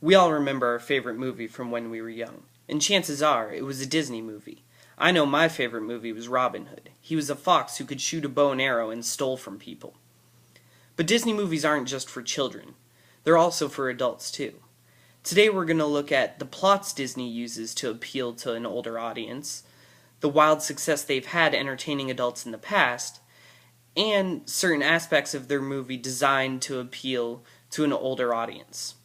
We all remember our favorite movie from when we were young, and chances are it was a Disney movie. I know my favorite movie was Robin Hood. He was a fox who could shoot a bow and arrow and stole from people. But Disney movies aren't just for children. They're also for adults too. Today we're going to look at the plots Disney uses to appeal to an older audience, the wild success they've had entertaining adults in the past, and certain aspects of their movie designed to appeal to an older audience.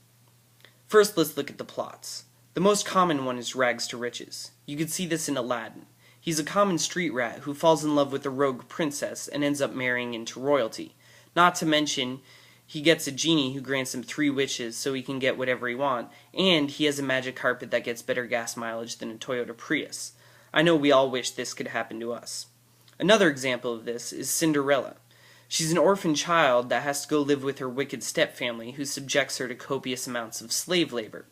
First, let's look at the plots. The most common one is rags to riches. You could see this in Aladdin. He's a common street rat who falls in love with a rogue princess and ends up marrying into royalty. Not to mention, he gets a genie who grants him 3 wishes so he can get whatever he wants, and he has a magic carpet that gets better gas mileage than a Toyota Prius. I know we all wish this could happen to us. Another example of this is Cinderella. She's an orphan child that has to go live with her wicked stepfamily who subjects her to copious amounts of slave labor.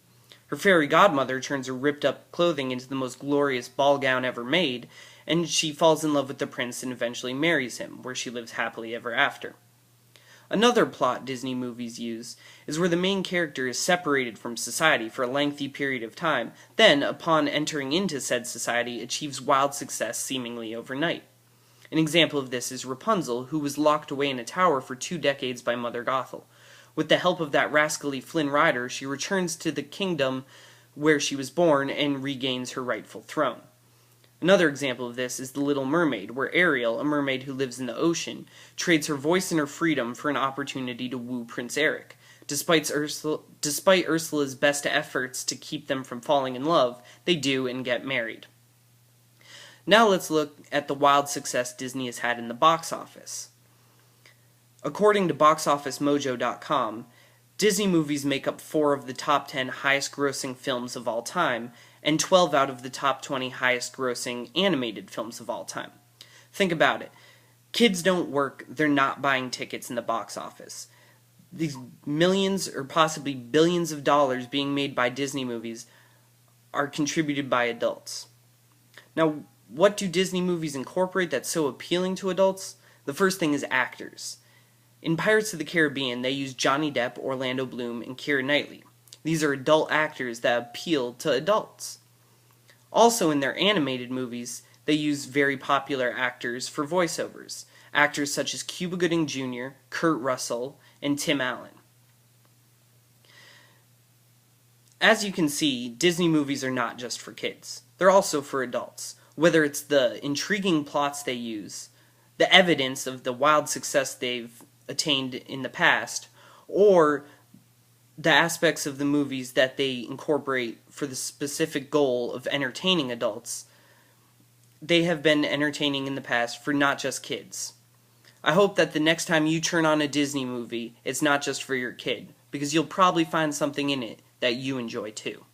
Her fairy godmother turns her ripped-up clothing into the most glorious ball gown ever made, and she falls in love with the prince and eventually marries him, where she lives happily ever after. Another plot Disney movies use is where the main character is separated from society for a lengthy period of time, then, upon entering into said society, achieves wild success seemingly overnight. An example of this is Rapunzel, who was locked away in a tower for 2 decades by Mother Gothel. With the help of that rascally Flynn Rider, she returns to the kingdom where she was born and regains her rightful throne. Another example of this is The Little Mermaid, where Ariel, a mermaid who lives in the ocean, trades her voice and her freedom for an opportunity to woo Prince Eric. Despite Ursula's best efforts to keep them from falling in love, they do and get married. Now let's look at the wild success Disney has had in the box office. According to BoxOfficeMojo.com, Disney movies make up 4 of the top 10 highest-grossing films of all time, and 12 out of the top 20 highest-grossing animated films of all time. Think about it. Kids don't work, they're not buying tickets in the box office. These millions or possibly billions of dollars being made by Disney movies are contributed by adults. Now, what do Disney movies incorporate that's so appealing to adults? The first thing is actors. In Pirates of the Caribbean, they use Johnny Depp, Orlando Bloom, and Keira Knightley. These are adult actors that appeal to adults. Also, in their animated movies, they use very popular actors for voiceovers. Actors such as Cuba Gooding Jr., Kurt Russell, and Tim Allen. As you can see, Disney movies are not just for kids. They're also for adults. Whether it's the intriguing plots they use, the evidence of the wild success they've attained in the past, or the aspects of the movies that they incorporate for the specific goal of entertaining adults, they have been entertaining in the past for not just kids. I hope that the next time you turn on a Disney movie, it's not just for your kid, because you'll probably find something in it that you enjoy too.